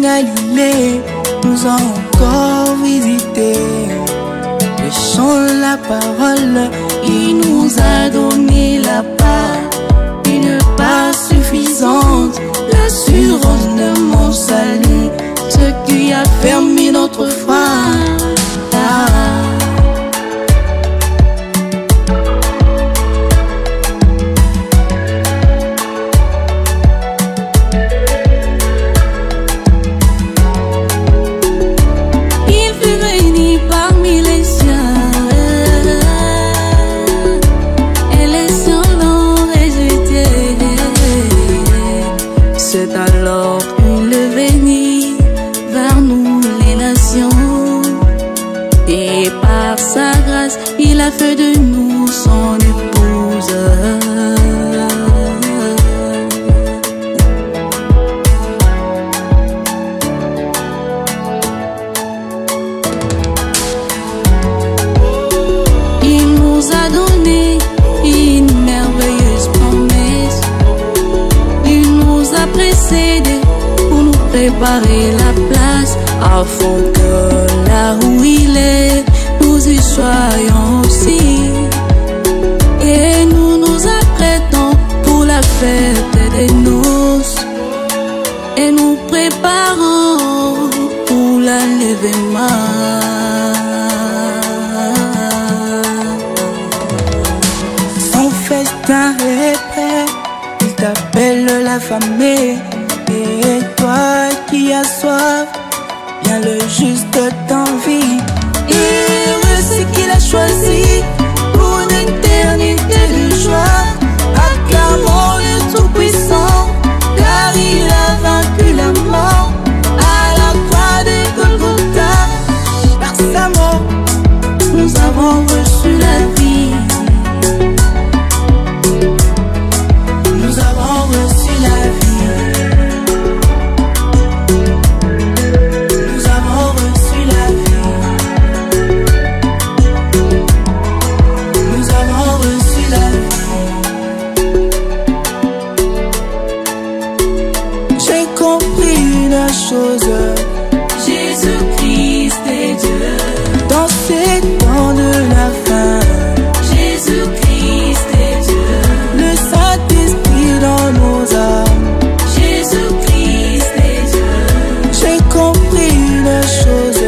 Galilée nous a encore visité. Prêchons la parole, il nous a donné la part, une part suffisante, l'assurance de mon salut, ce qui a fermé notre foi. Il a fait de nous son épouse. Il nous a donné une merveilleuse promesse. Il nous a précédés pour nous préparer la place, afin que là où il est, nous y soyons aussi. Et nous nous apprêtons pour la fête des noces, et nous préparons pour l'enlèvement. Son festin est prêt, il t'appelle la famille. Et toi qui as soif, viens, le juste t'envie. Heureux ce qu'il a choisi pour une éternité de joie. Acclamons le Tout-Puissant, car il a vaincu la mort à la croix de Golgotha. Par sa mort, nous avons reçu la vie. Nous avons reçu la vie. Jésus-Christ est Dieu. Dans ces temps de la fin, Jésus-Christ est Dieu. Le Saint-Esprit dans nos âmes, Jésus-Christ est Dieu. J'ai compris une chose,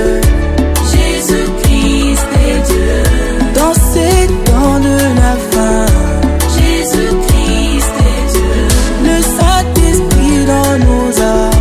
Jésus-Christ est Dieu. Dans ces temps de la fin, Jésus-Christ est Dieu. Le Saint-Esprit dans nos âmes,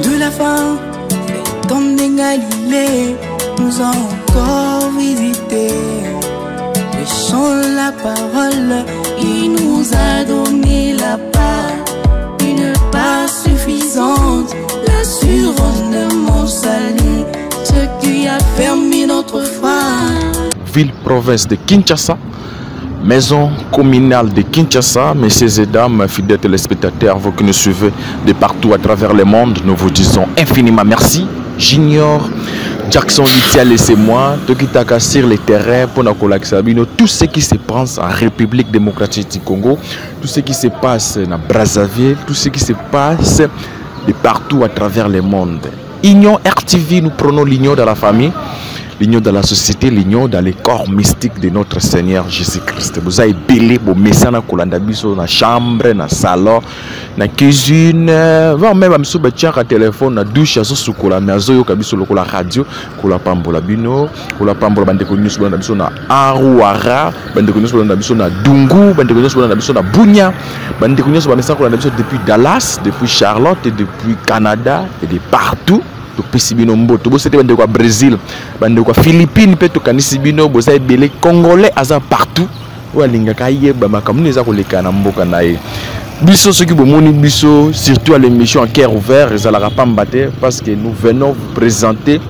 de la fin, les temps de Galilée nous a encore visité. Prêchons la parole, il nous a donné la part, une part suffisante, l'assurance de mon salut, ce qui a fermé notre foi. Ville-province de Kinshasa, maison communale de Kinshasa, messieurs et dames, fidèles téléspectateurs, vous qui nous suivez de partout à travers le monde, nous vous disons infiniment merci. Junior, Jackson Litia, laissez-moi, Tokitaka sur le terrain pour nous collaborer. Tout ce qui se passe en République démocratique du Congo, tout ce qui se passe dans Brazzaville, tout ce qui se passe de partout à travers le monde. Union RTV, nous prenons l'union de la famille. l'union dans la société, l'union dans les corps mystiques de notre Seigneur Jésus-Christ. Vous avez belé, vous mettez na kolanda biso na chambre, na salon, na cuisine, même am souba tiaka téléphone, na douche, aso sukola, mais azo yo kabiso lokola radio, kola pambola bino, kola pambola bande ko news bolanda biso na Arouara, bande ko news bolanda biso na Dungu, bande ko news bolanda biso na Bunia, bande ko news bolanda kolanda biso depuis Dallas, depuis Charlotte, et depuis Canada et de partout. To pesibino mboto bo c'était bande ko Brésil, bande ko Philippines, pe to kanisibino bo sai belé congolais aza partout. Wa linga kayeba makamuni za ko lekana mboka nae. Biso ceux qui bomoni biso surtout à l'émission en cœur ouvert, ezalaka pambate parce que nous venons vous présenter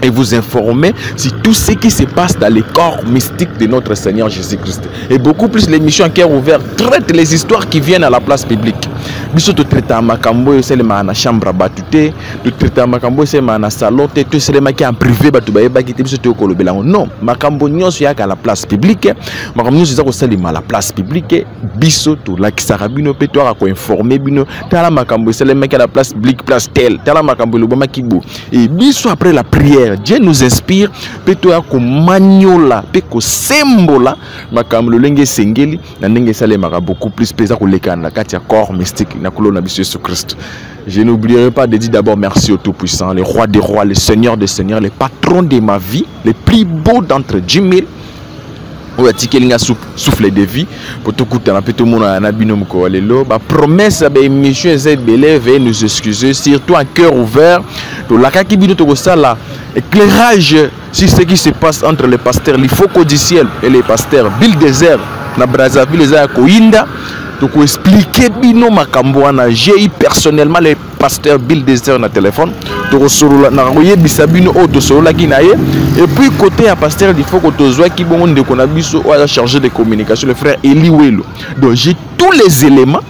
et vous informer sur tout ce qui se passe dans les corps mystiques de notre Seigneur Jésus-Christ. Et beaucoup plus l'émission en cœur ouvert traite les histoires qui viennent à la place publique. Biso to traite makambo c'est na chambre batute, to traite makambo c'est na salon, to c'est maki en privé batu ba ba kiti biso to kolobela. Non, makambo nyonso yaka à la place publique, makambo nyonso za ko salima à la place publique, biso to la kisarabino pe to ko informer bino, tala makambo c'est maki à la place publique, place telle, tala makambo lo bama kibo. Et biso après la prière, Dieu nous inspire pe to ko maniola, pe ko sembola makambo lo lenge sengeli na ndenge salema beaucoup plus pesa ko lekana kati ya corps mystique. Je n'oublierai pas de dire d'abord merci au Tout-Puissant, le roi des rois, le Seigneur des seigneurs, le patron de ma vie, le plus beau d'entre 10 000. Ou a tikelinga souffle de vie pour tout coûter un peu tout le monde a binom ko lelo ba promesse ba émission ezebele veuillez nous excuser surtout un cœur ouvert to la kaki bino to sala éclairage sur ce qui se passe entre les pasteurs l'Ifoko du ciel et les pasteurs Bill Desert na Brazzaville za Koinda. Donc expliquer bino makambo wana j'ai personnellement les pasteurs Bill Desert na téléphone to solo na royer bisabino o to solo la kinaye et puis côté à pasteur il faut que to zwa ki bongo ndeko na biso o chargé de communication le frère Eli Welo. Donc j'ai tous les éléments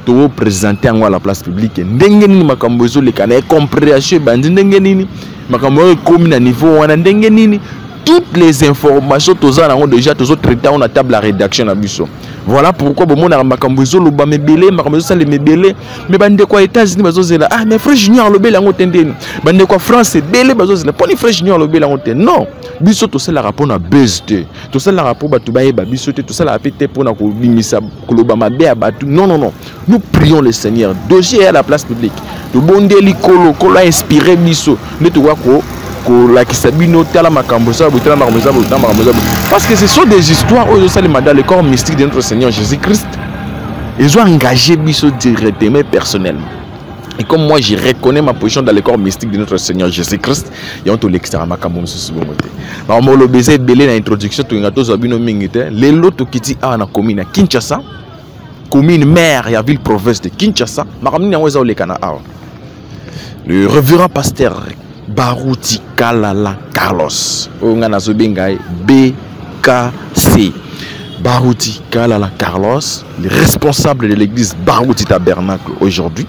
to présenter à la place publique ndenge nini makambo zo le kana compréhension bandi ndenge nini makambo comme na niveau wana ndenge nini toutes les informations tous en déjà tous traités on a table la rédaction na biso. Voilà pourquoi bon mon makambo zo loba mebele makambo zo le mebele mais bande quoi États-Unis bazo zela ah mais frère junior lobele ngo tendeni bande quoi France belé bazo zela poni frère junior lobele ngo ten non biso to sala rapport na BSD to sala rapport batu ba yeba biso te to sala apete pour na ko bimisa ko loba mabe batu non nous prions le Seigneur dossier à la place publique to bondeli kolo inspiré biso ne to ko la kisabino tala makambo sa butala makambo sa parce que ce sont des histoires où ils sont dans le corps mystique de notre Seigneur Jésus-Christ. Ils ont engagé biso directement personnellement. Et comme moi je reconnais ma position dans le corps mystique de notre Seigneur Jésus-Christ, il y a tout l'extra makambo mususu bomote. Ba mo lo beze belé na introduction to ngato zo bino mingite, le loto kiti a na commune Kinshasa, commune maire ya ville province de Kinshasa, makamni yango za olekana a. Le révérend pasteur Barouti Kalala Carlos Ongana Zobengai BKC Barouti Kalala Carlos, le responsable de l'église Barouti Tabernacle aujourd'hui,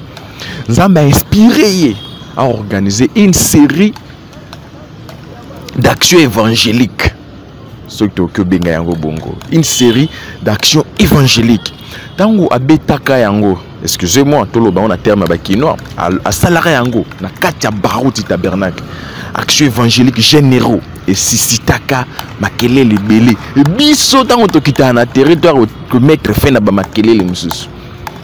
nous a inspiré à organiser une série d'actions évangéliques. Une série d'actions évangéliques. Tango abetaka yango, excusez-moi, toloba on a terme bakino, à salarié yango, na katia Barouti Tabernacle, action évangélique généraux et sisitaka makele libelé. Et biso tango tokita na territoire que mettre fin na ba makele le mususu.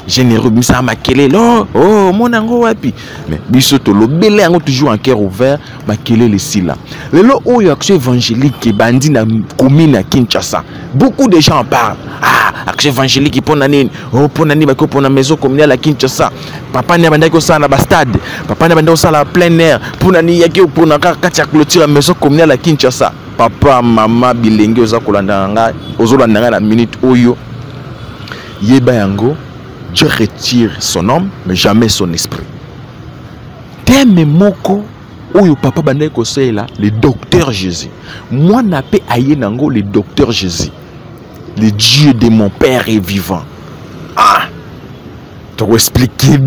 Généreux misa makele oh mon ango wapi mais biso to lobele yango toujours en cœur ouvert makele le sila. Lelo oyo action évangélique bandi na commune à Kinshasa. Beaucoup de gens en parlent. Ah, action évangélique pour nani oh pour nani bako pour na maison communale à Kinshasa. Papa ne banda ko ça na ba stade. Papa ne banda ko ça la plein air. Pour nani yaki pour na katia clôture la maison communale à Kinshasa. Papa mama bilenge oza kolanda nga ozolanda nga na minute oyo yeba yango. Dieu retire son homme, mais jamais son esprit. Teme moko, oyo papa bandai kosei là, le docteur Jésus. Moi n'a pas aïe nango le docteur Jésus. Le Dieu de mon père est vivant. Ah, tu vas expliquer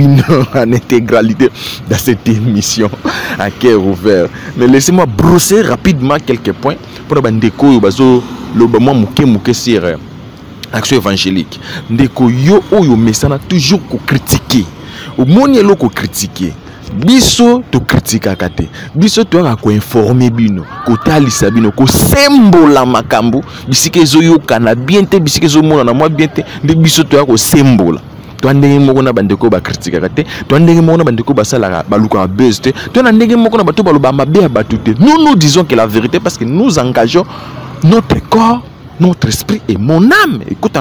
en intégralité dans cette émission à cœur ouvert. Mais laissez-moi brosser rapidement quelques points pour bandeko yo bazo lobama muke sur action évangélique. Ndeko yo oyo mesana toujours ko critiquer. Au moni lo ko critiquer. biso to critique kate biso to ko informer bino ko talisa bino ko sembola makambu bisike zoyoka na bien te bisike zo mona na moi bien te de biso to ko sembola to ndenge moko na bandeko ba critique kate to ndenge moko na bandeko ba sala ba luka buzz te to na ndenge moko na bato ba loba mabe ya batute. Nous disons que la vérité parce que nous engageons notre corps, notre esprit et mon âme. Écoute,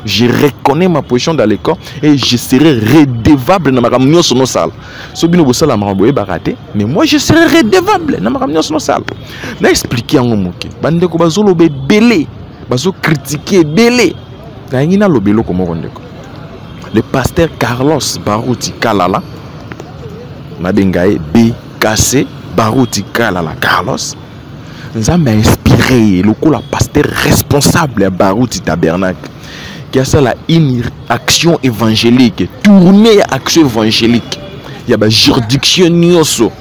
je reconnais ma position dans le corps et je serai redevable dans ma camion sur nos salles. Mais moi je serai redevable dans ma camion sur nos salles. Je vais expliquer en moké. Bandeko bazolo be belé, bazo critiquer belé. Le pasteur Carlos Barouti Kalala, Nabengaye BKC Barouti Kalala Carlos. Nous avons inspiré le pasteur responsable à Barouti Tabernacle qui a ça là une action évangélique, tournée à action évangélique. Il y a une juridiction nyoso.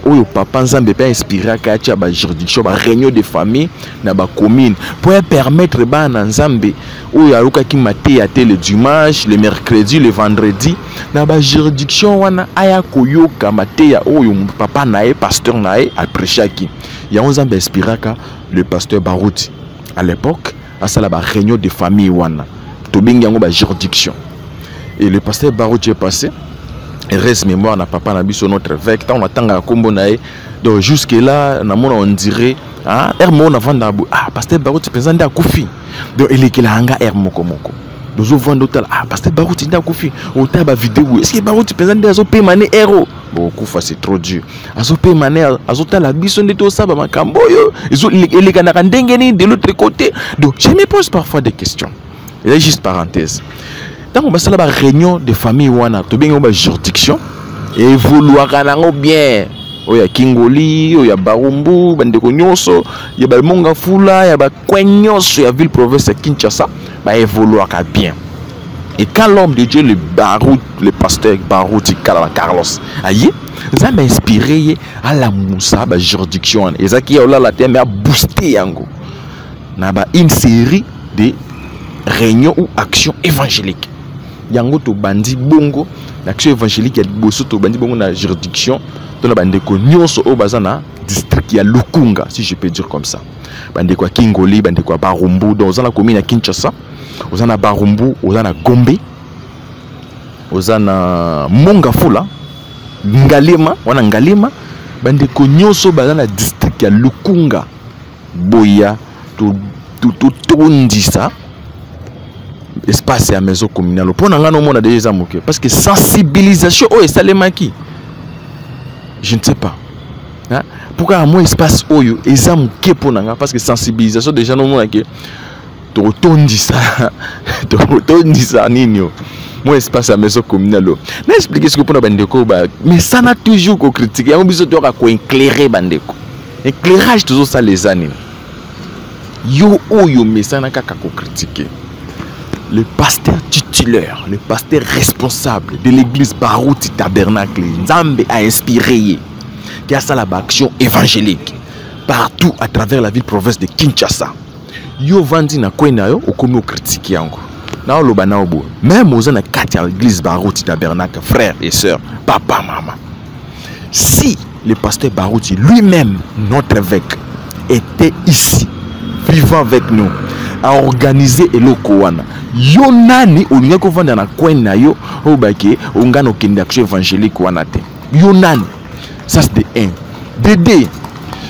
Oyo papa Nzambe peut inspirer à katia ba juridiction ba réunion de famille na ba commune pour permettre ba Nzambe oyo aluka ki maté à le dimanche, le mercredi, le vendredi na ba juridiction wana aya koyoka maté ya oyo papa nae pasteur nae a prêcher ki. Il y a Nzambe inspirer le pasteur Barouti à l'époque à ça la ba réunion de famille wana to bingi yango ba juridiction et le pasteur Barouti est passé. Et reste mémoire na papa na biso notre évêque tant on attend à kombo nae donc jusque là na mona on dirait ah hermo na vanda ah pasteur Barouti présente à Koufi donc il est que la hanga hermo komoko nous vendre hôtel ah pasteur Barouti nda Koufi on ta ba vidéo est-ce que Barouti présente azo payer mané héros bon Koufa c'est trop dur azo payer mané azo ta la biso ndeto ça ba makambo yo izo il kana ndengeni de l'autre côté donc je me pose parfois des questions et là juste parenthèse. Tant qu'on va la réunion de famille wana to bien une juridiction et vouloir kanango bien oya Kingoli oya Barumbu bandeko nyonso ya ba monga fula ya ba kwenyoso ya ville province Kinshasa ba évoluer bien. Et quand l'homme de Dieu le pasteur Barouti Carlos aïe ça m'a inspiré à la Moussa ba juridiction et ça qui a là la terre mais a boosté yango na ba une série de réunions ou actions évangéliques. Yango to bandi bongo l'action évangélique ya bosso to bandi bongo na juridiction to na bandeko nyonso o bazana district ya Lukunga si je peux dire comme ça bandeko ya Kingoli bandeko ya Barumbu dans la commune ya Kinshasa ozana Barumbu ozana Gombe ozana Mongafula Ngalema wana Ngalema bandeko nyonso bazana district ya Lukunga boya to tondisa espace à maison communale pour n'anga no mona déjà moké parce que sensibilisation oh et salemaki je ne sais pas hein? Pourquoi moi espace oyo ezamuké pour n'anga parce que sensibilisation déjà no mona que to tondisa ninyo moi espace à maison communale na expliquer ce que pour na bandeko ba mais ça n'a toujours ko critiquer on biso to ko éclairer bandeko éclairage toujours ça les années yo oyo mais ça n'a kaka ko critiquer. Le pasteur titulaire, le pasteur responsable de l'église Barouti Tabernacle, Nzambe a inspiré qui a ça la action évangélique partout à travers la ville province de Kinshasa. Yo vandi na kwena yo okomi critique yango. Na loba na obo. Même aux na kati l'église Barouti Tabernacle, frères et sœurs, papa, maman. Si le pasteur Barouti lui-même, notre évêque, était ici, vivant avec nous, à organiser eloko wana yo nani olinga ko vanda na coin na yo obake ongano kende action évangélique wana te yo nani ça c'est de 1 de 2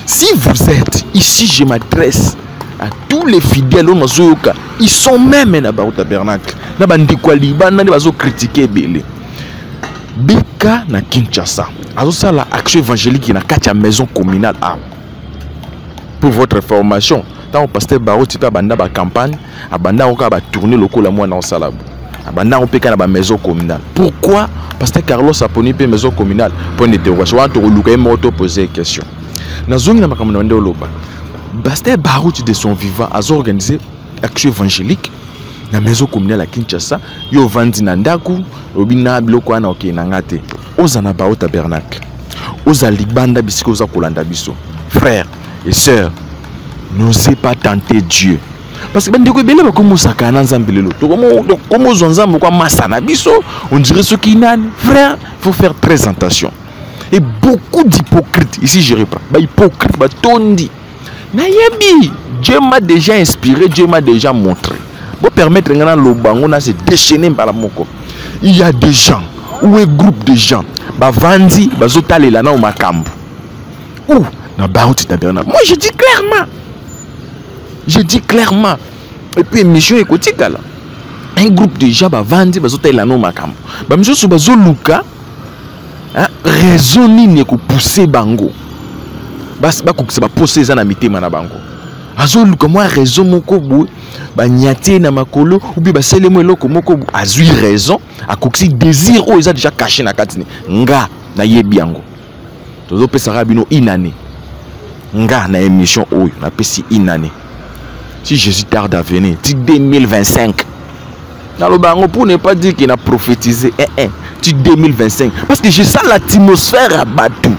si vous êtes ici je m'adresse à tous les fidèles onozoyoka ils sont même na Barouti Tabernacle na bandiko libana ni bazo critiquer belé bika na Kinshasa azo ça la action évangélique na kati ya maison communale a pour votre formation. Tant pasteur Barouti pa banda ba campagne abanda on ka ba tourner lokola moi na salabu abanda on peut kana ba maison communale. Pourquoi pasteur Carlos aponi pe maison communale point d'interrogation to luka moto poser question nazongi na makambo na ndelo loba pasteur Barouti de son vivant a organisé action évangélique na maison communale à Kinshasa yo vandi na ndaku obina biloko ana okena ngate ozana Barouti Tabernacle oza libanda bisiko za kolanda biso frères et sœurs. N'osez pas tenter Dieu. Parce que bandeko belé ba komo sakana nzambe lelo. To komo zonzambe kwa masana biso, on dirait ce qui nani. Frère, faut faire très attention. Et beaucoup d'hypocrites, ici je reprends, bah hypocrite, bah tondi. Nayebi, Dieu m'a déjà inspiré, Dieu m'a déjà montré. Pour permettre à l'obango de se déchaîner par la moko. Il y a des gens, ou un groupe de gens, bah vandi, bah zotale là na ou makambu. Ou na baouti tabernacle. Moi je dis clairement. Je dis clairement. Et puis mission écoutez là. Un groupe de gens bah vandi, bah zotale là na ou makambu. Bah monsieur sou bah zoluka. Raison ni ko pousser bango bas ba ko se ba pousser za na mitema na bango azolu ko moi raison moko bo ba nyate na makolo ou bi ba selemo eloko moko azui raison akoksi désir o eza déjà caché na katini nga na yebi yango tozo pesa rabino inane nga na émission oyo na pesi inane si Jésus tarde à venir ti 2025 dans le bango pour ne pas dire qu'il a prophétisé 2025 parce que j'ai ça l'atmosphère à Batou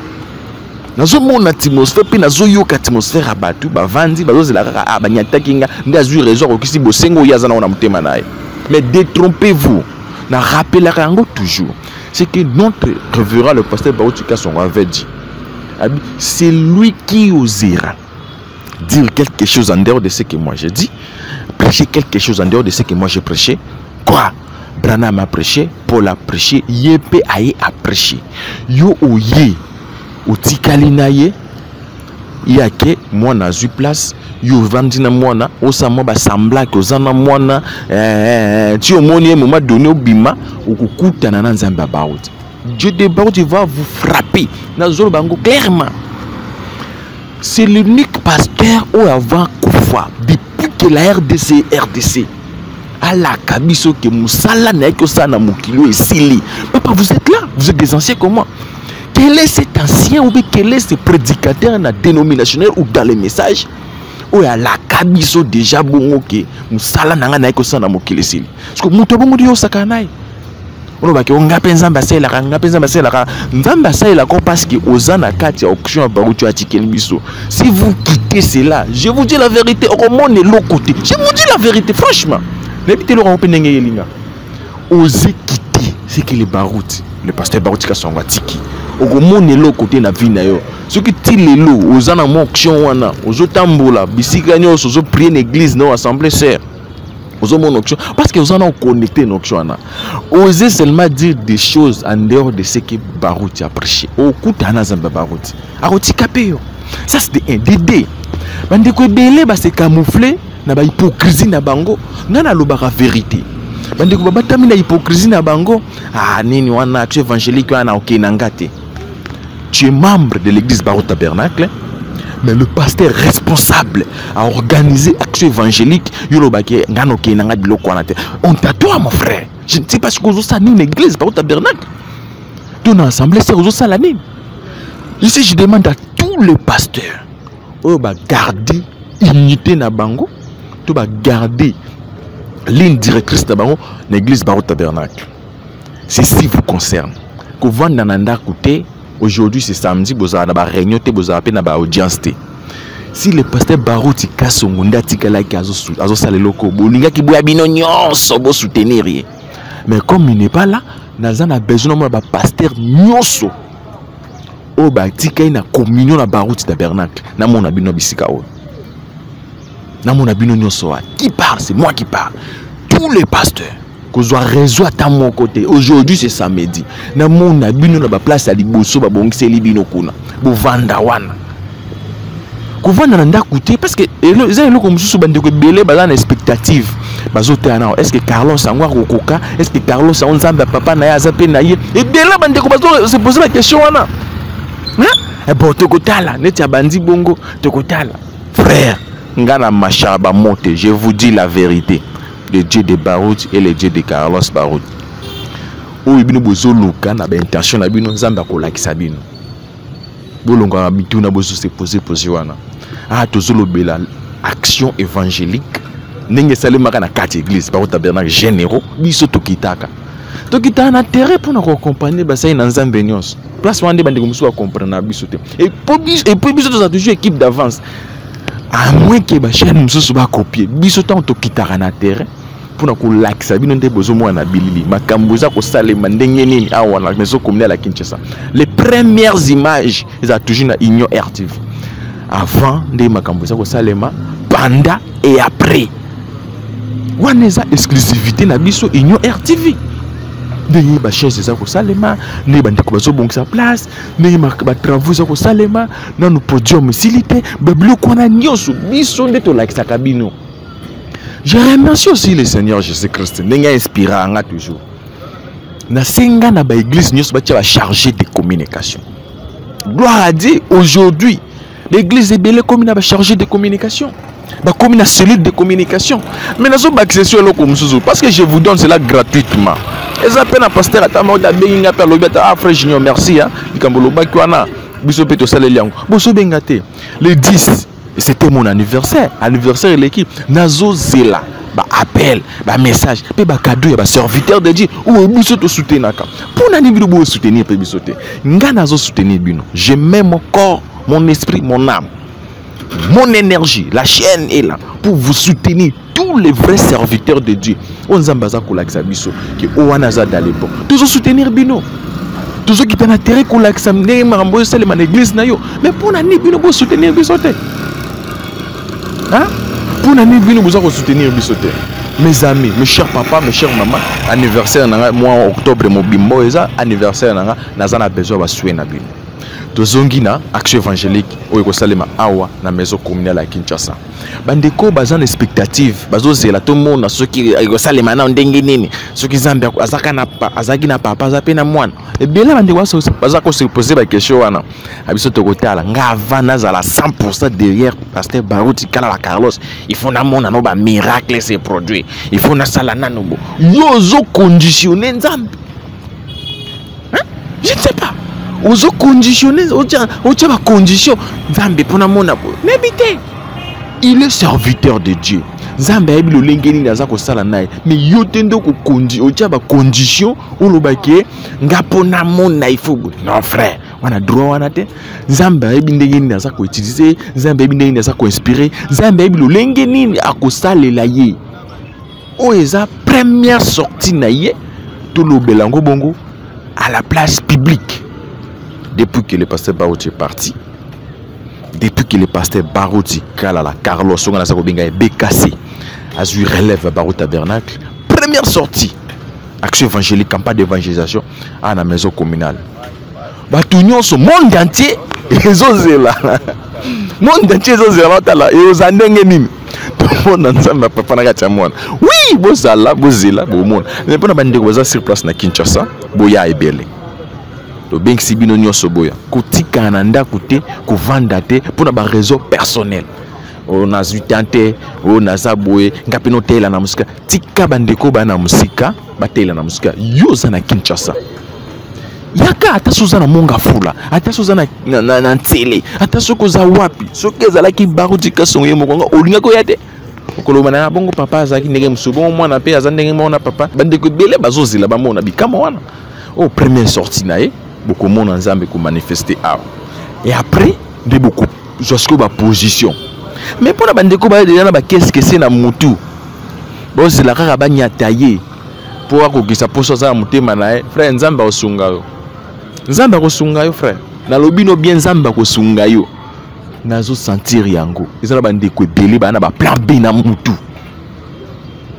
nazo mon atmosphère puis nazo yo atmosphère à Batou ba vandi ba zo la ka ba nyata kinga ndazu raison ko kisi bosengo yaza na mutema nae mais détrompez-vous na rappelez rango toujours c'est que notre révérend le pasteur Baoutika son avait dit c'est lui qui osera dire quelque chose en dehors de ce que moi j'ai dit, prêcher quelque chose en dehors de ce que moi j'ai prêché. Quoi? Branham a prêché, Paul a prêché, Yépe aye a prêché. Yo oye, o tikalina ye, yake, moi na zu place, yo vandina mwana, osama ba sambla que ozana mwana, ti omoni moment donné au bima, ou kukuta na nzamba baout. Dieu de baout va vous frapper. Na zolo bango clairement. C'est l'unique pasteur où avant Koufa, depuis que la RDC, à la Kabiso que Moussala n'a que ça n'a moukilo et Sili. Papa, vous êtes là, vous êtes des anciens comme moi. Quel est cet ancien ou bien quel est ce prédicateur dans la dénominationnel ou dans les messages où à la Kabiso déjà bon que Moussala n'a que ça n'a moukilo et Sili. Parce que Moutobo Moudio Sakanaï. On va on a pensé à la parce que aux anakati option si vous quittez cela, je vous dis la vérité, on est l'autre côté. Je vous dis la vérité, franchement. N'habitez le open osez quitter ce que les barouti, le pasteur Baroutika sont watiki. Au monde est l'autre côté na vie na yo. Ce qui tire les lots, aux anamoktion wana, aux otambola, bisikagno, aux prier l'église, non assemblée sœur. Parce que vous en avez connecté nos options. Osez seulement dire des choses en dehors de ce que Barouti a prêché. Au coup de Barouti. Aroti capé. Ça c'est des dés. Bande ko belé ba se camoufler na ba hypocrisie na bango. Ngana lo ba vérité. Bande ko ba tamina hypocrisie na bango. Ah nini wana action évangélique wana okenangate. Tu es membre de l'église Barou Tabernacle. Mais le pasteur responsable à organiser action évangélique, on t'attend mon frère. Je ne sais pas ce que vous avez une église, par tabernacle. Ton assemblée, c'est vous l'année. Ici, je demande à tous les pasteurs de garder l'unité na bango, de garder ligne directrice na bango, l'église Barou Tabernacle. Ceci vous concerne. Que vous n'en côté. Aujourd'hui c'est samedi, vous avez une réunion, vous avez une audience. Si le pasteur Barouti casse son monde, soutenir. Mais comme il n'est pas là, nous avons besoin d'un pasteur nyonso. Au batika ina communion na Barouti Tabernacle. Na mon abino bisika o. Na mon abino nyonso. Qui parle? C'est moi qui parle. Tous les pasteurs. Que soit réseau à mon côté. Aujourd'hui c'est samedi. Na mon abino na ba place à liboso ba bongise libino kuna. Bo vanda wana. Ko vanda na ndakuté parce que les gens comme sous bande ko belé ba na expectative. Bazote ana est-ce que Carlos Sangwa kokoka? Est-ce que Carlos Nzamba papa na ya zape na ye? Et bien là bande ko bazo se poser la question wana. Hein? Et bon tokotala neti bandi bongo tokotala. Frère, ngana machaba monte, je vous dis la vérité. Le Dieu de Barouti et le Dieu de Carlos Barouti. Où il bino bozo luka na intention na bino nzamba ko lakisa bino. Bolonga abitu na bozo se poser wana. Ah tozolo bela action évangélique. Ndenge salema kana kati église Barou Tabernacle généraux biso tokitaka. Tokitana na terrain pour nous accompagner ba sai na nzambe nyonso. Place wande bande ko musu comprendre na biso te. Et puis biso to toujours équipe d'avance. à moins que ba chaîne mususu ba copier biso tant to kitara na terrain pour na ko like ça bino nde bozo mo na bilili makambo za ko salema ndenge nini awa na maison communale à Kinshasa. Les premières images ils a toujours na Union RTV avant nde makambo za ko salema pendant et après wana eza exclusivité na biso Union RTV. Ndenge ba chaise za ko salema ndenge ba ndeko bazo bongisa place ndenge ba travaux za ko salema na no podium silité ba biloko na nyonso biso nde to like sakabino. Je remercie aussi le Seigneur Jésus-Christ ndenge inspiré anga toujours na senga na ba église nyonso ba tia ba chargé de communication. Gloire à Dieu, aujourd'hui l'église est belle comme na ba chargé de communication. Bah comme une cellule de communication. Mais nous avons accès sur le parce que je vous donne cela gratuitement. Et ça peine à pasteur à ta mort d'abéing à l'obéta frère Junior merci hein. Le 10 c'était mon anniversaire. Anniversaire l'équipe Nazo Zela. Bah appel, bah message, bah cadeau, bah serviteur de Dieu. Ou biso to soutenir ka. Pour nani bino bo soutenir pe bisote. Nga nazo soutenir bino. Je mets mon corps, mon esprit, mon âme. Mon énergie, la chaîne est là pour vous soutenir tous les vrais serviteurs de Dieu. On zambaza kolaksa biso qui oanaza dalebo. Toujours soutenir bino. Toujours qui t'en intérêt kolaksa ne marambo sele man église na yo. Mais pour nani bino bo soutenir bisote. Hein? Pour nani bino bo soutenir bisote. Mes amis, mes chers papas, mes chères mamans, anniversaire na mois octobre mo bimbo eza anniversaire na nazana besoin ba soué na bino. Tozongina action évangélique au Salema awa na maison communale à Kinshasa. Bandeko bazan expectative bazo zela tout le monde ceux qui au Salema na ndenge nini ceux qui zambia azaka na azaki na papa azape na mwana. Et bien là bandeko bazako se poser ba question wana. Abiso tokotala ngava na zala 100% derrière pasteur Barouti kala la Carlos. Il faut na mona no ba miracle se produit. Il faut na sala nanobo. Yozo conditionner nzambe. Hein? Je ne sais pas. Ozo conditionner, ocha ba condition. Nzambe pona mona bo. Nebite. Il est serviteur de Dieu. Nzambe ebi lo lengeni naza ko sala nae. Mais yo tendo ko condi, ocha ba condition olobake nga pona mona ifubu. Non frère, wana droit wana te. Nzambe ebi ndengeni naza ko utiliser, Nzambe ebi ndengeni naza ko inspirer, Nzambe ebi lo lengeni akosalela ye. O eza première sortie na ye to lo belango bongo à la place publique. Depuis que le pasteur Barouti est parti, depuis que le pasteur Barouti, Kalala, Carlos, Songana Sakobinga et BKC, Azur relève Barouti Tabernacle, première sortie, action évangélique, campagne d'évangélisation à la maison communale. Batunion, ce monde entier, ils osent là. Monde entier, ils osent là, et aux andengenim. Tout le monde ensemble, papa n'a qu'à moi. Oui, bozala, bozela, bon, mais pour la bande de Goza sur place na Kinshasa, Boya et Belé. Le bank si bino nyoso boya kotika ananda kote ko vanda te pour na réseau personnel on a tenté on a zaboye ngapino tela na musika tika bandeko bana musika batela na musika yoza na Kinshasa yaka atasuza na monga fula atasuza na ntele atasuko za wapi sokeza laki Barouti kasonye mokonga olinga ko yate okoloba na bongo papa azaki ndenge musubo mwana pe azandenge mona papa bandeko bele bazozila ba mona bikama wana au première sortie nae beaucoup de monde ensemble qui manifester. Et après, de beaucoup jusqu'à ma position. Mais pour la bande de combat, qu'est-ce que c'est na mutu? Bon, c'est la carabane taillée pour que ça puisse ça monter manae. Frère Nzamba osungayo. Nzamba osungayo frère. Na lobino bien Nzamba osungayo. Nazo sentir yango. Ils ont bande de belé bana ba plan B na mutu.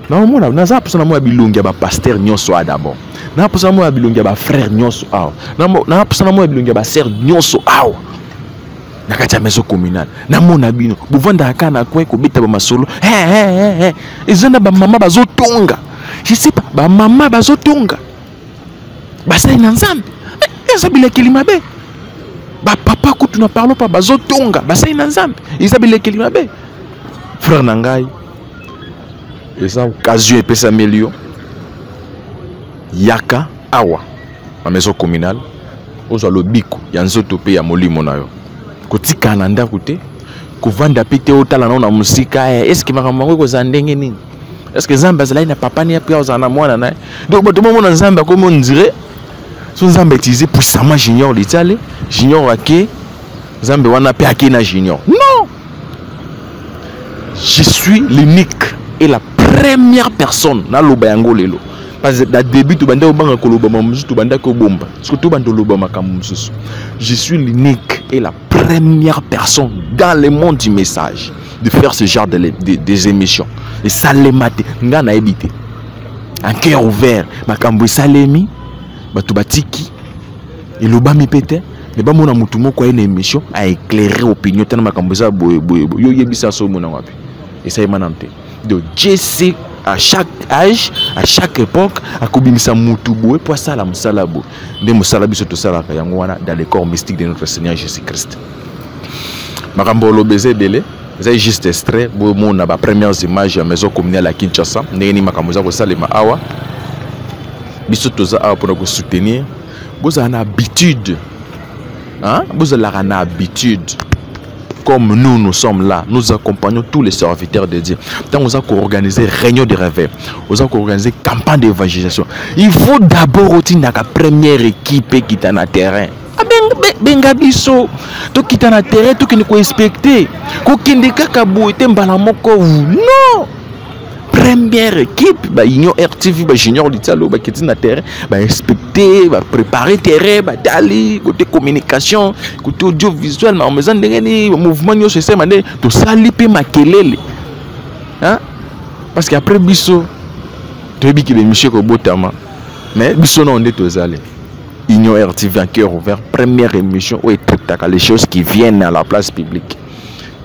Na mona naza pusana mo bilungi ba pasteur nyonso d'abord. Na pusana mo bilungi ba frère nyonso aw. Na pusana mo bilungi ba sœur nyonso aw. Na kati ya maison communale. Na mona bino buvanda kana kwa ko beta ba masolo. Ezana ba mama bazotonga. Je sais pas ba mama bazotonga. Basa ina Nzambe. Ezabile kilimabe. Ba papa ko tuna parlo pas bazotonga. Basa ina Nzambe. Ezabile kilimabe. Frère nangai. Et ça occasion et pesa million yaka awa ma maison communale ozo lobiko ya nzoto pe ya molimo na yo kotika na nda kote kovanda pete otala na musika est-ce que makambo ko za ndenge nini est-ce que Nzambe azala na papa ni apia ozana mwana na donc bato mo na Nzambe comme on dirait son Nzambe utilisé puissamment junior litale junior ake Nzambe wana pe ake na junior non je suis l'unique et la première personne dans le Bayango Lelo. Parce que au début, tu banda obanga kolobama musu, tu banda ko bomba. Surtout banda lobama kamusu. Je suis l'unique et la première personne dans le monde du message de faire ce genre des émissions. Et ça les maté, ngana ebité. Un cœur ouvert, makambo salemi, batu batiki, et lobami pété. Mais ba mona mutu moko une émission à éclairer opinion tellement makambo ça boye yo yebisa so mona wapi. Et ça est manante. De Jesse à chaque âge, à chaque époque, à Kobimisa Moutoubo, et pour ça, la Moussalabo, de Moussalabi Sotosala Kayangwana dans le corps mystique de notre Seigneur Jésus-Christ. Marambolo Bézé Belé, c'est juste extrait, bon, on a les premières images à la maison communale à Kinshasa, Néni Makamoza Salema Awa, Bisotoza Awa pour nous soutenir. Vous avez une habitude, hein? Vous avez une habitude. Comme nous sommes là, nous accompagnons tous les serviteurs de Dieu. Tant nous avons organisé réunion de réveil, nous avons organisé campagne d'évangélisation. Il faut d'abord retenir la première équipe qui est dans le terrain. Bengabiso, tout qui est dans le terrain, tout qui nous respecte. Qui ne non. Première équipe, Union RTV, Junior Litalo, qui est dans le terrain, inspecter, préparer le terrain, d'aller, côté communication, côté audiovisuel, mais en faisant des mouvements, tout ça, l'IP makelele. Parce qu'après Bisso, tu as dit qu'il est Michel Kobotama, mais Bisso non, on est tous allés. Union RTV, un cœur ouvert, première émission, où est tout les choses qui viennent à la place publique.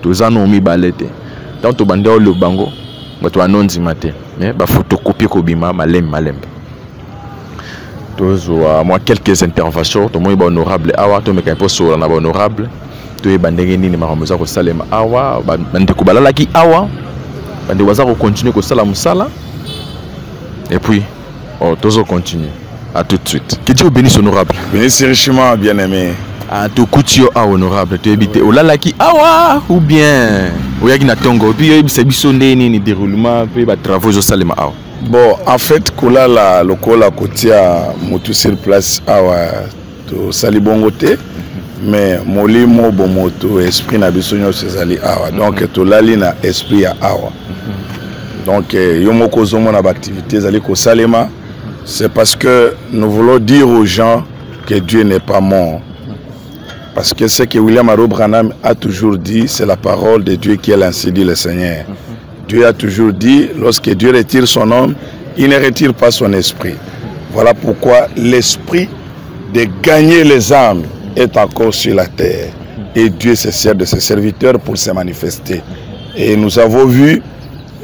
Tous ça, non, mis balete. Dans tout bandé, le bango. Tu as non matin mais bah photocopier kobima malem moi quelques interventions to moi honorable awa to me ka poso na honorable to e bandenge nini makamuza ko salema awa bande ko balala ki awa bande waza ko continuer ko sala musala et puis tozo continuer à tout de suite que Dieu bénisse honorable bénisse richement bien aimé. Ah, tu coutio à honorable, tu habites au lalaki awa ou bien ou yaki na tongo puis c'est bisonné ni déroulement puis ba travaux au salema awa. Bon, en fait kola la lokola kotia motu sur place awa to salibongote mais molimo bon moto esprit na bisonyo sezali awa donc to lali na esprit ya awa. Donc yomoko zomo na activités zali ko salema c'est parce que nous voulons dire aux gens que Dieu n'est pas mort. Parce que ce que William Aro Branham a toujours dit, c'est la parole de Dieu qui est ainsi dit le Seigneur. Dieu a toujours dit, lorsque Dieu retire son homme, il ne retire pas son esprit. Voilà pourquoi l'esprit de gagner les âmes est encore sur la terre. Et Dieu se sert de ses serviteurs pour se manifester. Et nous avons vu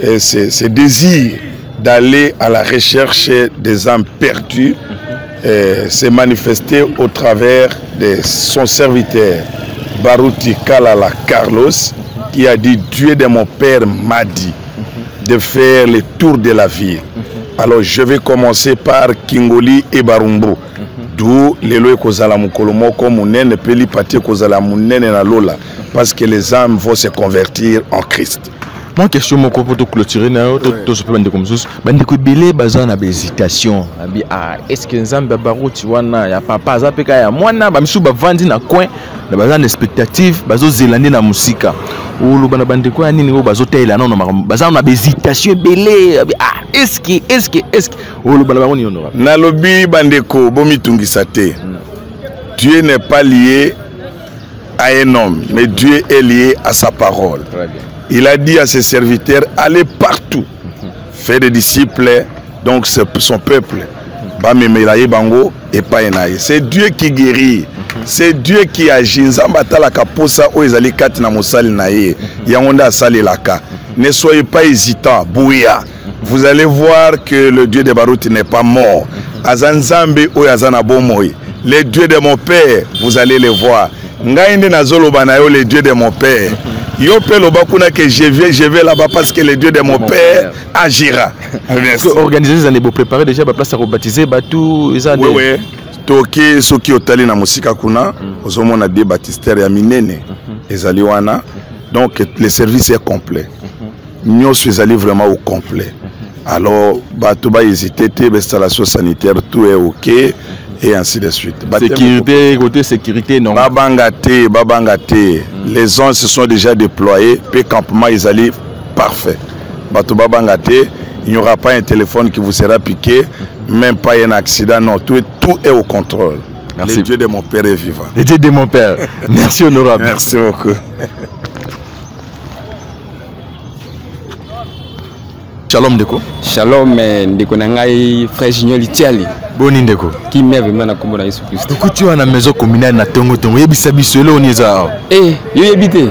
ce désir d'aller à la recherche des âmes perdues s'est manifesté au travers de son serviteur Baruti Kalala Carlos qui a dit Dieu de mon père m'a dit de faire le tour de la ville. Alors je vais commencer par Kingoli et Barumbo. D'où les lois kozala mukolomo comme munene peli pati kozala munene na lola parce que les âmes vont se convertir en Christ. Moi question mon pour te clôturer na to se bande comme ça bande ko belé bazan na hésitation abi est-ce que nzambe baruti wana ya papa azapeka ya mwana ba misu bavandi na coin na bazan expectative bazo zelande na musika ulu bana bande ko nini ngo bazo tela non bazan na hésitation belé abi est-ce que ulu bana bangoni honorable na lobi bande ko bomi tungisa te. Dieu n'est pas lié à un homme mais Dieu est lié à sa parole. Très bien. Il a dit à ses serviteurs, allez partout, faire des disciples, donc son peuple. C'est Dieu qui guérit, c'est Dieu qui agit. Ne soyez pas hésitants, bouya. Vous allez voir que le Dieu de Baruti n'est pas mort. Le Dieu de mon père, vous allez le voir. Le Dieu de mon père. Que je vais là-bas parce que le Dieu de mon père agira. Organiser les années pour préparer déjà la place à rebaptiser tout ça. Oui oui. Toki soki otali na musika kuna ozomona des baptistères ya minene ezali wana donc le service est complet. Nous sommes vraiment au complet. Alors bato ba hésiter l'installation sanitaire tout est OK et ainsi de suite. Sécurité, côté sécurité, non. Babangate. Les gens se sont déjà déployés. Puis campement, ils allaient parfait. Bato Babangate, il n'y aura pas un téléphone qui vous sera piqué, même pas un accident, non, tout est au contrôle. Merci. Le Dieu de mon père est vivant. Le Dieu de mon père. Merci honorable. Merci beaucoup. Shalom Ndeko. Shalom Ndeko Nangai, frère Junior Litiali. Boni Ndeko. Qui m'aime vraiment na kombo na Yesu Christ. Ndeko tu as na maison communale na tongo tongo. Yebisa biso lo oniza. Eh, yo yebite.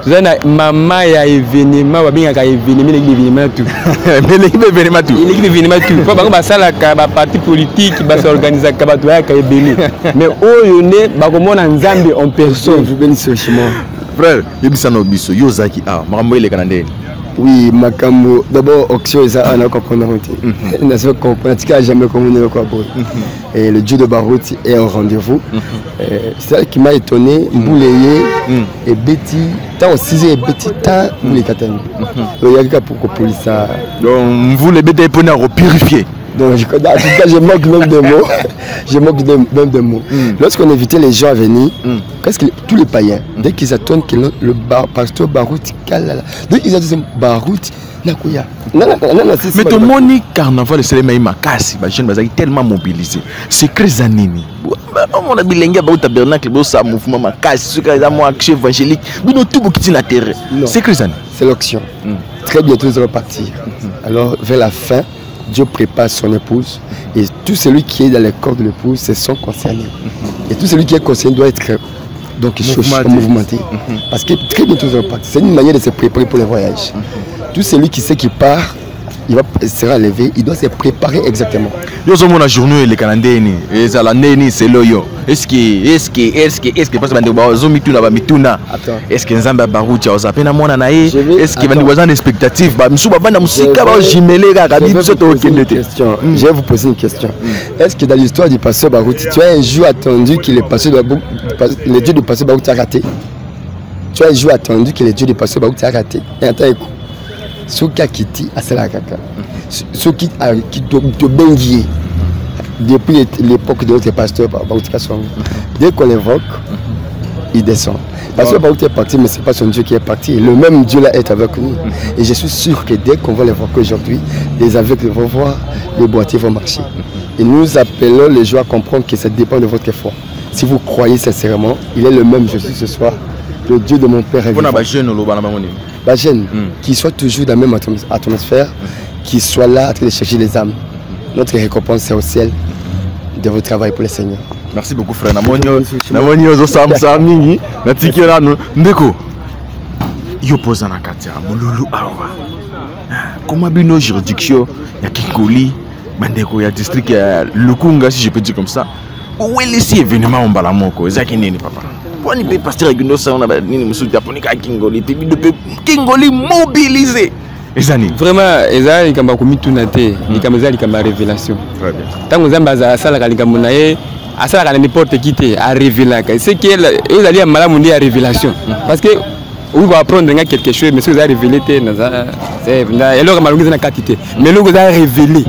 Tuzana mama ya événement babinga ka événement les événements tout. Mais l'équipe événement tout. L'équipe événement tout. Faut ba sala ka ba parti politique ba s'organiser ka ba to ya ka ebeli. Mais oyo ne ba komona nzambe en personne. Vous bénissez Shimon. Frère, yebisa no biso yo zaki makambo ile kana ndeni. Oui, Makambo, d'abord, Oxio est à la comprendre. Jamais communiqué quoi. Et le Dieu de Barout est en rendez-vous. C'est ça qui m'a étonné. Mbouleye et Betty, tant aussi et Betty, tant Mbouleye Katani. Il y a quelqu'un pour que police ça. Donc, vous les bêtes pour nous purifier. Donc, en tout cas, je manque même de mots. Je manque même de mots. Lorsqu'on invitait les gens à venir, presque tous les païens, dès qu'ils attendent que le pasteur Barout, dès qu'ils attendent Barout, mais ton moni carnaval de Selema Makasi, ma jeune bazaki tellement mobilisé. C'est Crézanini. On a bilingue au tabernacle, un mouvement Makasi, ce qui est un action évangélique. Mais nous tout beaucoup na terre. C'est Crézanini. C'est l'option. Très bientôt ils vont partir. Alors vers la fin, Dieu prépare son épouse et tout celui qui est dans le corps de l'épouse, c'est son concerné. Et tout celui qui est concerné doit être donc mouvementé. Parce que très bientôt ils vont partir. C'est une manière de se préparer pour le voyage. Tout celui qui sait qu'il part, il sera levé, il doit se préparer exactement. Yo sommes la journée les Canadiens et ça la neni c'est loyo. Est-ce que parce que bande ba zo mituna ba mituna. Est-ce que nzamba baruti ya zapena mona na ye? Est-ce que bande bazana expectative ba msuba banda musika ba jimele ga biso to okendete. Je vais vous poser une question. Est-ce que dans l'histoire du pasteur Barouti, tu as un jour attendu que le Dieu du pasteur Barouti a raté? Tu as un jour attendu que le Dieu du pasteur Barouti a raté? Et attends, écoute. Ce qui a quitté à Salakaka, ce qui te benguié depuis l'époque de notre pasteur Baoutika Songo. Dès qu'on l'évoque, il descend. Parce que Baoutika est parti, mais ce n'est pas son Dieu qui est parti. Le même Dieu là est avec nous. Et je suis sûr que dès qu'on va l'évoquer aujourd'hui, les aveugles vont voir, les boîtiers vont marcher. Et nous appelons les gens à comprendre que ça dépend de votre foi. Si vous croyez sincèrement, il est le même Jésus ce soir. Le Dieu de mon Père est vivant. Jeune, qui soit toujours dans la même atmosphère, qui soit là en train de chercher les âmes. Notre récompense c'est au ciel de votre travail pour le Seigneur. Merci beaucoup frère. Namonio zo samsa mingi na tikela no ndeko. Yo posa na katia mululu awa. Comment bino juridiction ya Kinkoli, bandeko ya district ya Lukunga si je peux dire comme ça. Où est les événements en balamoko ezaki nini papa? On peut passer avec nous, on a ni nous soutient pour Kingoli, puis Kingoli mobilisé. Vraiment, Eza il kamba komi tunate, il kamba Eza il kamba révélation. Très bien. Tant que Zamba a sala kalikambo nae, a sala kala n'importe qui te a révélé. C'est que vous allez à malamundi à révélation. Parce que vous va apprendre quelque chose, mais si vous avez révélé, c'est alors que malgré na quantité. Mais vous avez révélé.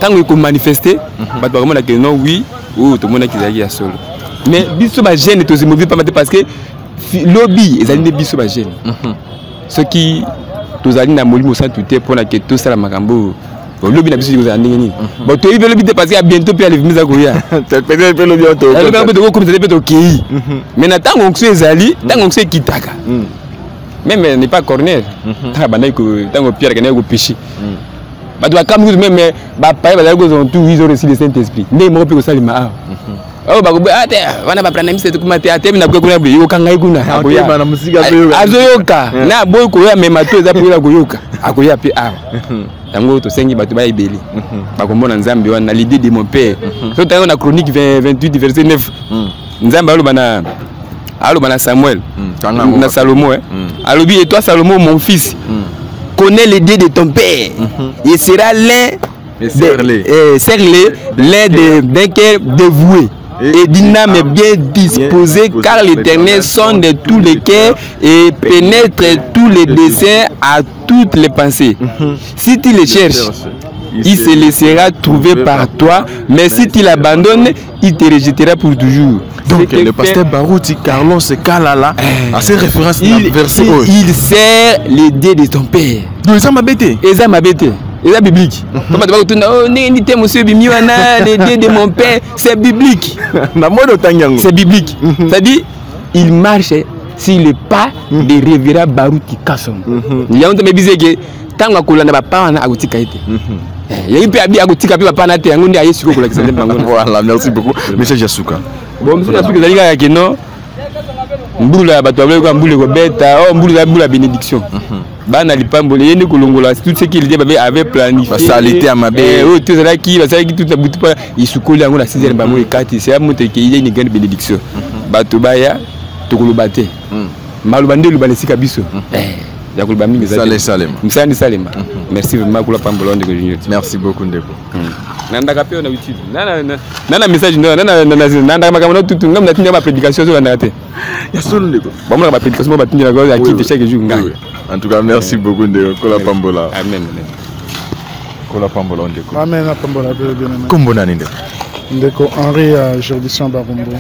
Tant que vous manifestez, bah tout le monde a dit non oui ou tout le monde a dit à solo. Mais biso ba gêne est aussi mauvais parce que lobby ils allaient biso ba gêne. Ce qui tous allaient na molimo sans tout pour que tout ça la makambo. Lobby na biso vous allez nini. Bon tu veux lobby parce qu'il y a bientôt puis aller venir à Goya. Peut-être le lobby auto. Le lobby de comme ça peut OK. Mais na tant on sait zali, tant on sait kitaka. Même n'est pas corner. Tant ba que tant Pierre kana ko péché. Ba doit comme même ba pa ba ont tout ils ont reçu le Saint-Esprit. Ne mo pe ko salima. Oh bagobe ate wana baprana mse kumate ate na kwekuna bli yoka ngai kuna akoya bana musika pe azoyoka na boy ko ya mema to za pula koyoka akoya pe a tango to sengi batu ba ibeli bakomona nzambe wana l'idée de mon père so tango na chronique 28 verset 9 nzambe alo bana Samuel na Salomon alobi et toi Salomon mon fils connais l'idée de ton père et sera l'un d'un cœur dévoué et d'une âme bien disposée, car l'Éternel sonde tous les cœurs et pénètre tous les desseins à toutes les pensées. Si tu les cherches, il se laissera trouver par toi, mais si tu l'abandonnes, il te rejettera pour toujours. Donc le pasteur Barouti, Carlos Kalala, à ces références versées. Il sert les dés de ton père. Donc ça m'a bêté. Et ça m'a bêté. Et ça biblique. Comment tu vas retourner? Oh, n'était monsieur Bimiwana, les dés de mon père, c'est biblique. C'est biblique. C'est-à-dire, il marche sur le pas de révérend Barouti Kassom. Il y a un de mes bisous que tant qu'on a pas en agouti kaité. Il y a un peu à agouti kaité pas na te angondi aye suko la kisende bango. Voilà, merci beaucoup monsieur Jasuka. Bon monsieur Jasuka zali ka keno mbula bato abele ko mbule ko beta oh mbula bénédiction. Bana lipambole yende kolongola tout ce qu'il avait planifié. Çaalité à ma belle. Oh tout ça qui va ça qui tout a butu pas isukoli ango na 6e bango e 4 c'est amote ki il y a une grande bénédiction. Bato baya tokolobate. Malubande lubalesika biso. Merci vraiment pour la pambolone de Junior. Merci beaucoup Ndeko. Nanda kapé on a YouTube. Nana message nanda makamano tout ngam natinga ma prédication sur la. Ya solo Ndeko. Bon ma prédication ba tinga la qui chaque jour ngai. En tout cas merci beaucoup Ndeko kola pambola. Amen. Kola pambola Ndeko. Amen la pambola bien. Kombo nani Ndeko? Ndeko Henri à juridiction Barumbu.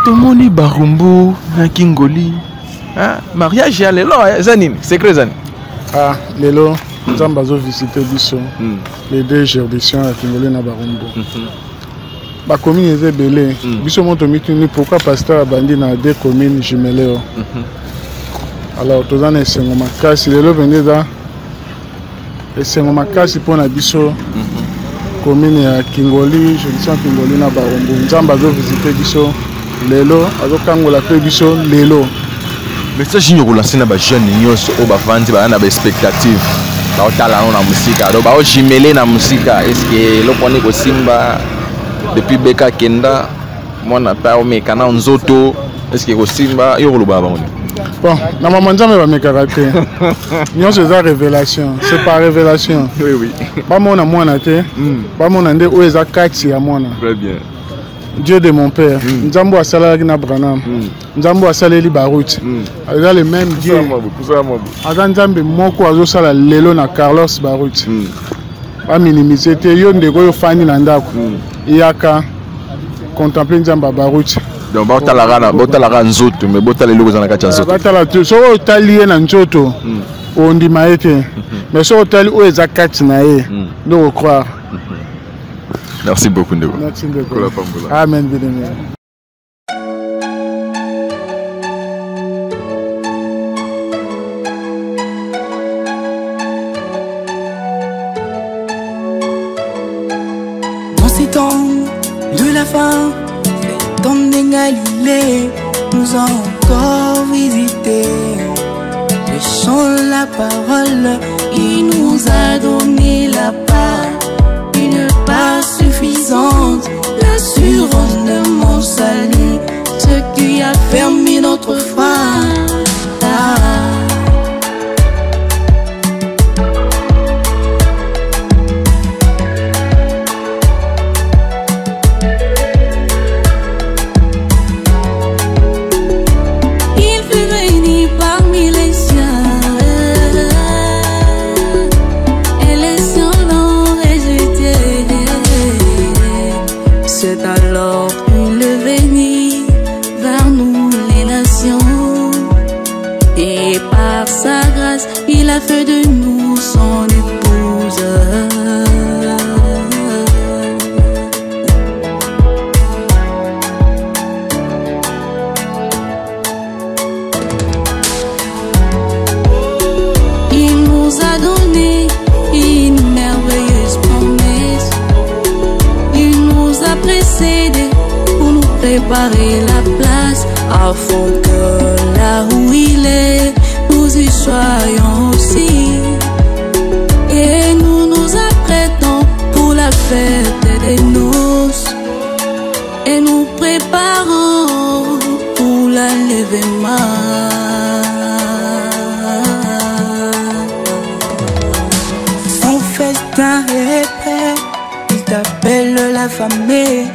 Tomoni Barumbu na Kingoli. Ah, mariage à l'élo, Zanine, secret Zanine. Ah, l'élo, nous avons visité Bisso, les deux juridictions à Kingolé na Barumbu. La commune est belée. Bisso monte mituni pourquoi pasteur a bandit dans deux communes jumelles. Alors, tous les ans, c'est l'élo venait là. Et c'est mon casse pour la Bisso, commune à Kingoli, juridiction Kingolé na Barumbu. Nous avons visité Bisso, l'élo, avec Kangola fait Bisso, l'élo. Mais ça, je relance na ba jeune nyos o ba vandi ba na ba expectative ba otala na musika do ba o jimele na musika est-ce que lo koni ko simba depuis beka kenda mona pa o meka na nzoto est-ce que ko simba yo lo ba ngoni bon na maman nzambe ba meka raté nyos eza révélation c'est pas révélation oui ba mona mona te ba mona nde o eza kati ya mona très bien Dieu de mon père, Nzambo a salé na Branham, Nzambo a salé li Barouti. Avec le même Dieu. Adam Nzambe moko azo sala lelo na Carlos Barouti. Ba minimiser te yo ndeko yo fani na ndako. Iyaka contempler Nzamba Barouti. Donc botala nzoto mais botala lelo za na kati nzoto. Botala tu so otali na nzoto. Ondi maete. Mais so otali o eza kati na ye. Ndo croire. Merci beaucoup Ndeko. Merci Ndeko. Amen. Dans ces temps de la fin, les temps d'Galilée nous a encore visité. Prêchons la parole, il nous a donné la part. Une part suffisante, l'assurance de mon salut, ce qui a fermé notre foi. Il fut béni parmi les siens. C'est alors qu'il est venu vers nous les nations. Et par sa grâce, il a fait de nous son épouse. Il nous a donné une merveilleuse promesse. Il nous a précédés pour nous préparer la place, afin que là où il est, nous y soyons aussi. Et nous nous apprêtons pour la fête des noces, et nous préparons pour l'enlèvement. Son festin est prêt, il t'appelle la famille.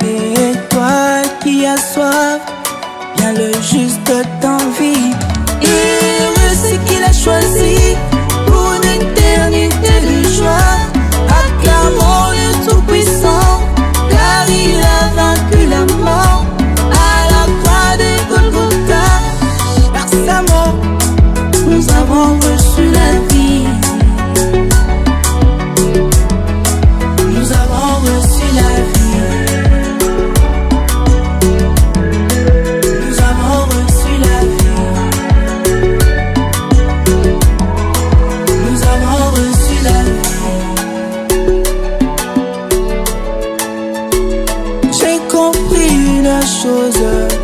Et toi qui as soif, viens le juste t'envie. Et c'est qu'il a choisi pour une éternité de joie. avons reçu la vie. Nous avons reçu la vie. Nous avons reçu la vie. Nous avons reçu la vie. J'ai compris une chose.